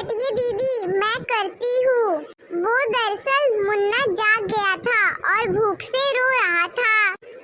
बैठिए दीदी, मैं करती हूँ। वो दरअसल मुन्ना जाग गया था और भूख से रो रहा था,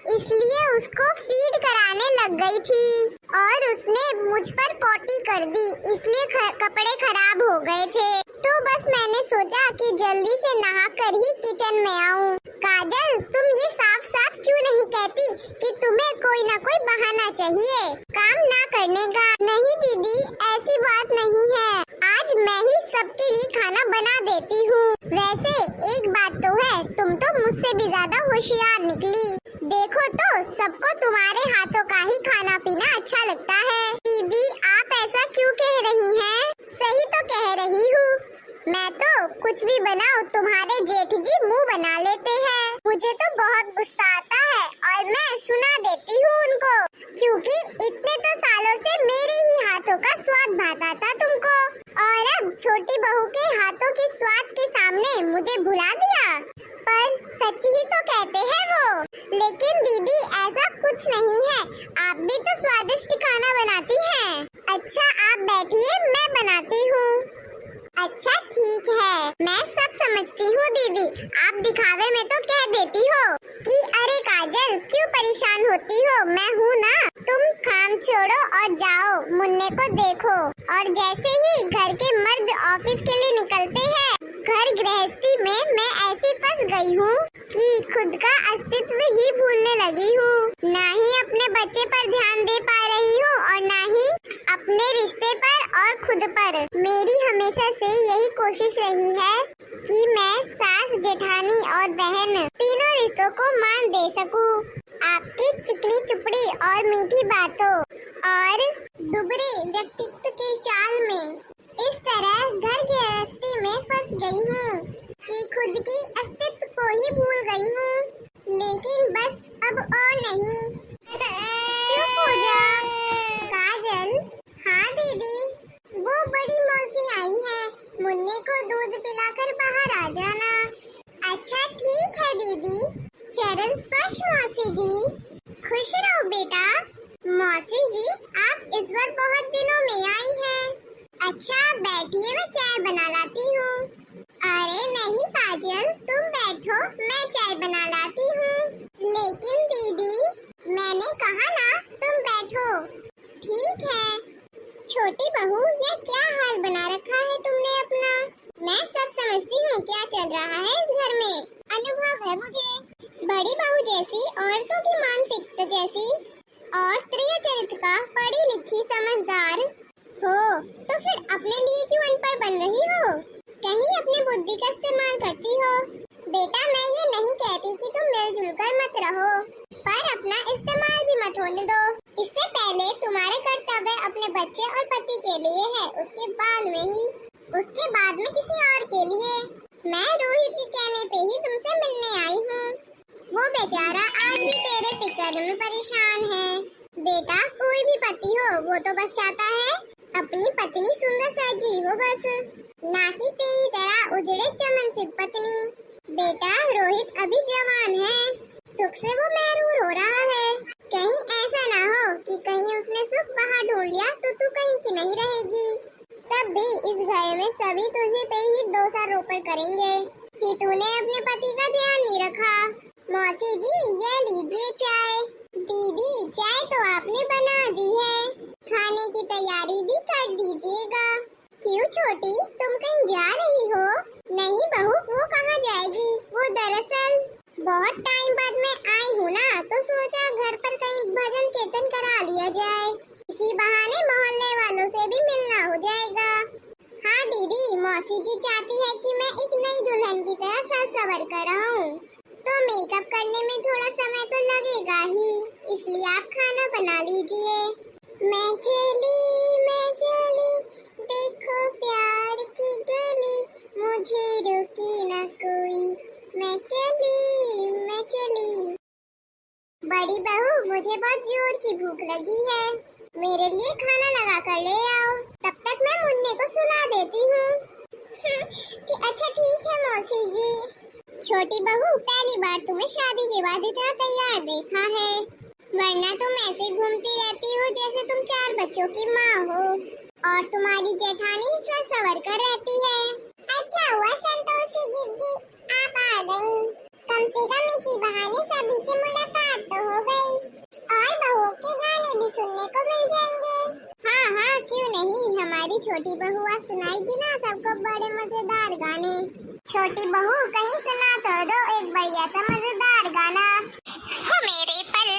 इसलिए उसको फीड कराने लग गई थी और उसने मुझ पर पॉटी कर दी, इसलिए कपड़े खराब हो गए थे। तो बस मैंने सोचा कि जल्दी से नहा कर ही किचन में आऊँ। काजल, तुम ये साफ साफ क्यों नहीं कहती कि तुम्हें कोई ना कोई बहाना चाहिए काम ना करने का? नहीं दीदी, ऐसी बात नहीं है, आज मैं ही सबके लिए खाना बना देती हूँ। वैसे एक बात तो है, तुम तो मुझसे भी ज्यादा होशियार निकली। देखो तो सबको तुम्हारे हाथों का ही खाना पीना अच्छा लगता है। दीदी, आप ऐसा क्यों कह रही हैं? सही तो कह रही हूँ। मैं तो कुछ भी बनाऊं, तुम्हारे जेठ जी मुंह बना लेते हैं। मुझे तो बहुत गुस्सा आता है और मैं सुना देती हूँ उनको, क्योंकि इतने तो सालों से मेरे ही हाथों का स्वाद भाता था तुमको, और अब छोटी बहू के हाथों के स्वाद के सामने मुझे भुला दिया। पर सच ही तो कहते हैं वो। लेकिन दीदी, ऐसा कुछ नहीं है, आप भी तो स्वादिष्ट खाना बनाती हैं। अच्छा, आप बैठिए, मैं बनाती हूँ। अच्छा ठीक है, मैं सब समझती हूँ दीदी, आप दिखावे में तो कह देती हो कि अरे काजल क्यों परेशान होती हो, मैं हूँ ना। तुम काम छोड़ो और जाओ, मुन्ने को देखो। और जैसे ही घर के मर्द ऑफिस के लिए निकलते हैं, घर गृहस्थी में मैं ऐसी फंस गई हूँ कि खुद का अस्तित्व ही भूलने लगी हूँ। ना ही अपने बच्चे पर ध्यान दे पा रही हूँ और ना ही अपने रिश्ते पर और खुद पर। मेरी हमेशा से यही कोशिश रही है कि मैं सास, जेठानी और बहन तीनों रिश्तों को मान दे सकूं। आपकी चिकनी चुपड़ी और मीठी बातों और दुबरे व्यक्तित्व के चाल में इस तरह घर गृहस्थी में फंस गई हूँ कि खुद की अस्तित्व को ही भूल गई हूँ। लेकिन बस अब और नहीं। चुप हो जा काजल। हाँ दीदी, वो बड़ी मौसी आई है, मुन्ने को दूध पिलाकर बाहर आ जाना। अच्छा ठीक है दीदी। चरण स्पर्श मौसी जी। खुश रहो बेटा। मौसी जी, आप इस बार बहुत दिनों में आई हैं। अच्छा बैठिए, मैं चाय बना लाती हूँ। अरे नहीं काजल, तुम बैठो, मैं चाय बना लाती हूँ। लेकिन दीदी, मैंने कहा ना तुम बैठो। ठीक है। छोटी बहू, ये क्या हाल बना रखा है तुमने अपना? मैं सब समझती हूँ क्या चल रहा है इस घर में, अनुभव है मुझे। बड़ी बहू जैसी औरतों की मानसिकता जैसी और प्रिय चरित्र का पढ़ी लिखी समझदार हो तो फिर अपने लिए क्यों अनपढ़ बन रही हो? कहीं अपनी बुद्धि का इस्तेमाल करती हो? बेटा, मैं ये नहीं कहती कि तुम मिलजुल कर मत रहो, पर अपना इस्तेमाल भी मत होने दो। इससे पहले तुम्हारे कर्तव्य अपने बच्चे और पति के लिए है, उसके बाद में किसी और के लिए। मैं रोहित के कहने पे ही तुमसे मिलने आई हूँ। वो बेचारा आज भी तेरे फिक्र में परेशान है। बेटा, कोई भी पति हो, वो तो बस चाहता है अपनी पत्नी सुंदर सजी हो बस, ना कि तेरी तरह उजड़े चमन से पत्नी। बेटा, रोहित अभी जवान है, सुख से वो महरूर हो रहा है। कहीं ऐसा ना हो कि कहीं उसने सुख बाहर ढूंढ लिया तो तू कहीं की नहीं रहेगी। तब भी इस घर में सभी तुझे पे ही दोषारोपण करेंगे कि तूने अपने पति का ध्यान नहीं रखा। मौसी जी, ये लीजिए चाय। दीदी, चाय तो आपने बना दी है, खाने की तैयारी भी कर दीजिएगा। क्यों छोटी, तुम कहीं जा रही हो? नहीं बहू, वो कहाँ जाएगी, वो दरअसल बहुत टाइम बाद मैं आई हूँ ना, तो सोचा घर पर कहीं भजन कीर्तन करा लिया जाए, इसी बहाने मोहल्ले वालों से भी मिलना हो जाएगा। हाँ दीदी, मौसी जी चाहती है कि मैं एक नई दुल्हन की तरह सज संवर कर रहूं, तो मेकअप करने में थोड़ा समय तो लगेगा ही, इसलिए आप खाना बना लीजिए। मैं चली देखो प्यार की गली, मुझे रोके ना कोई, मैं चली। बड़ी बहू, मुझे बहुत जोर की भूख लगी है, मेरे लिए खाना लगा कर ले आओ, तब तक मैं मुन्ने को सुला देती हूँ। अच्छा ठीक है मौसी जी। छोटी बहू, पहली बार तुम्हें शादी के बाद इतना तैयार देखा है, वरना तुम ऐसे घूमती रहती हो जैसे तुम 4 बच्चों की माँ हो। और तुम्हारी जेठानी सज संवर कर रहती है। अच्छा हुआ संतोषी जी आप आ गई। कम से कम इसी बहाने सभी से मुलाकात तो हो गई और बहू के गाने भी सुनने को मिल जाएंगे। हाँ हाँ क्यों नहीं, हमारी छोटी बहू आज सुनाएगी ना सबको बड़े मजेदार गाने। छोटी बहू कहीं सुना तो दो एक बढ़िया सा मजेदार गाना। हो मेरे पल